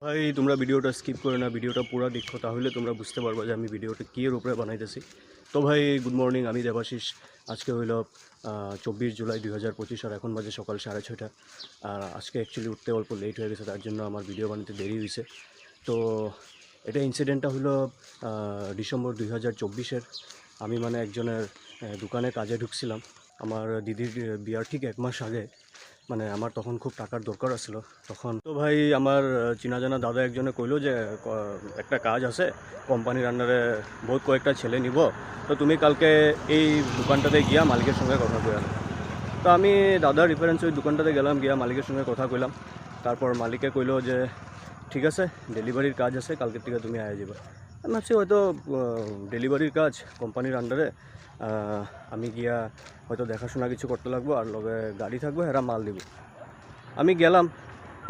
ভাই তোমরা ভিডিওটা স্কিপ করে না, ভিডিওটা পুরো দেখো, তাহলে তোমরা বুঝতে পারবে যে আমি ভিডিওটা কী এর উপরে বানাইতেছি। তো ভাই গুড মর্নিং, আমি দেবাশিস। আজকে হইল 24 জুলাই 2025, আর এখন বাজে সকাল 6:30। আর আজকে অ্যাকচুয়ালি উঠতে অল্প লেট হয়ে গেছে, তার জন্য আমার ভিডিও বানাতে দেরি হয়েছে। তো এটা ইনসিডেন্টটা হলো ডিসেম্বর 2024-এর। আমি মানে একজনের দোকানে কাজে ঢুকছিলাম আমার দিদির বিয়ার ঠিক 1 মাস আগে। মানে আমার তখন খুব টাকার দরকার আছিল তখন। তো ভাই আমার চিনা জানা দাদা একজনে কইলো যে একটা কাজ আছে কোম্পানির আন্ডারে, বহুত কয়েকটা ছেলে নিব, তো তুমি কালকে এই দোকানটাতে গিয়া মালিকের সঙ্গে কথা কইলাম। তো আমি দাদার রেফারেন্স ওই দোকানটাতে গেলাম, গিয়া মালিকের সঙ্গে কথা কইলাম। তারপর মালিকে কইলো যে ঠিক আছে, ডেলিভারির কাজ আছে, কালকের থেকে তুমি আয়া যাবে। আমি ভাবছি হয়তো ডেলিভারির কাজ কোম্পানির আন্ডারে, আমি গিয়া হয়তো দেখাশোনা কিছু করতে লাগবো, আর লগে গাড়ি থাকবো, এরা মাল দিব। আমি গেলাম,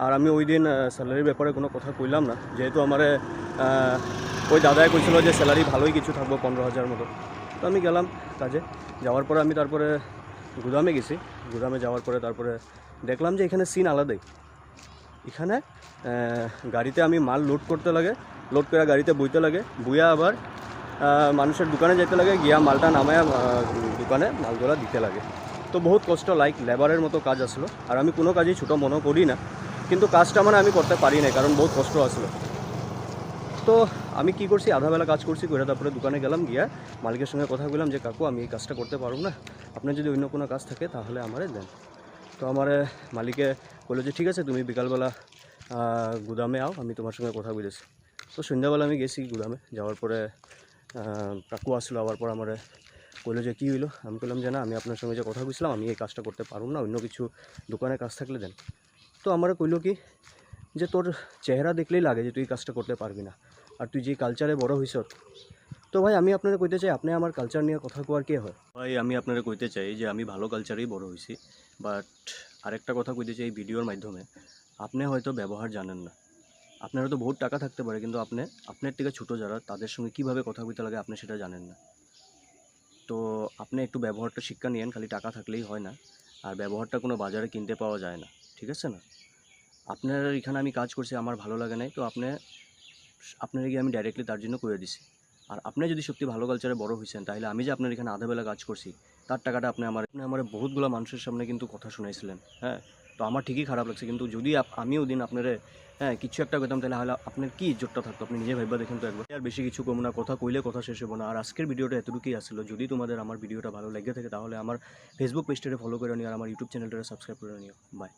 আর আমি ওই দিন স্যালারির ব্যাপারে কোনো কথা কইলাম না, যেহেতু আমার ওই দাদাই কইছিল যে স্যালারি ভালোই কিছু থাকবো, 15,000 মতো। তো আমি গেলাম কাজে। যাওয়ার পরে আমি তারপরে গুদামে গেছি। গুদামে যাওয়ার পরে তারপরে দেখলাম যে এখানে সিন আলাদাই। এখানে গাড়িতে আমি মাল লোড করতে লাগে, লোড করে গাড়িতে বইতে লাগে, বইয়া আবার মানুষের দোকানে যেতে লাগে, গিয়া মালটা নামায় দোকানে মালগুলা দিতে লাগে। তো বহুত কষ্ট, লাইক লেবারের মতো কাজ আসলো। আর আমি কোনো কাজই ছোটো মনে করি না, কিন্তু কাজটা মানে আমি করতে পারি না, কারণ বহুত কষ্ট আসলো। তো আমি কি করছি, আধাবেলা কাজ করছি, করে তারপরে দোকানে গেলাম, গিয়া মালিকের সঙ্গে কথা বললাম যে কাকু আমি এই কাজটা করতে পারবো না, আপনার যদি অন্য কোনো কাজ থাকে তাহলে আমারে দেন। তো আমার মালিকে বললো যে ঠিক আছে, তুমি বিকালবেলা গুদামে আও, আমি তোমার সঙ্গে কথা বলেছি। তো সন্ধ্যাবেলা আমি গেছি গুদামে। যাওয়ার পরে কাকু আসলো, আবার পর আমার বললো যে কী হইলো। আমি বললাম যে না, আমি আপনার সঙ্গে যে কথা বলছিলাম, আমি এই কাজটা করতে পারবো না, অন্য কিছু দোকানে কাজ থাকলে দেন। তো আমার কইলো কি যে তোর চেহারা দেখলেই লাগে যে তুই কাজটা করতে পারবি না, আর তুই যে কালচারে বড় হইছ। তো ভাই আমি আপনারা কইতে চাই, আপনি আমার কালচার নিয়ে কথা কোয়ার কে হয়? ভাই আমি আপনারা কইতে চাই যে আমি ভালো কালচারেই বড় হয়েছি, বাট আরেকটা কথা কইতে চাই এই ভিডিওর মাধ্যমে, আপনি হয়তো ব্যবহার জানেন না। আপনার হয়তো বহুত টাকা থাকতে পারে, কিন্তু আপনার থেকে ছোটো যারা, তাদের সঙ্গে কীভাবে কথা কইতে লাগে আপনি সেটা জানেন না। তো আপনি একটু ব্যবহারটা শিক্ষা নিয়েন, খালি টাকা থাকলেই হয় না। আর ব্যবহারটা কোনো বাজারে কিনতে পাওয়া যায় না, ঠিক আছে না? আপনার এখানে আমি কাজ করছি, আমার ভালো লাগে নাই, তো আপনার গিয়ে আমি ডাইরেক্টলি তার জন্য কইয়া দিছি। আর আপনি যদি সত্যি ভালো কালচারে বড় হয়েছেন, তাহলে আমি যে আপনার এখানে আধাবেলা কাজ করছি, তার টাকাটা আপনি আমার বহুতগুলো মানুষের সামনে কিন্তু কথা শুনাইছিলেন, হ্যাঁ। তো আমার ঠিকই খারাপ লাগছে, কিন্তু যদি আমি ওদিন আপনারে কিছু একটা কইতাম, তাহলে আপনার কি ইজ্জতটা থাকতো, আপনি নিজে ভাববা দেখেন তো একবার। আর বেশি কিছু কম না, কথা কইলে কথা শেষ হবো না। আর আজকের ভিডিওটা এতটুকুই আসলো। যদি তোমাদের আমার ভিডিওটা ভালো লেগে থাকে, তাহলে আমার ফেসবুক পেজটাকে ফলো করে নিও, আর আমার ইউটিউব চ্যানেলটা সাবস্ক্রাইব করে নিও। বাই।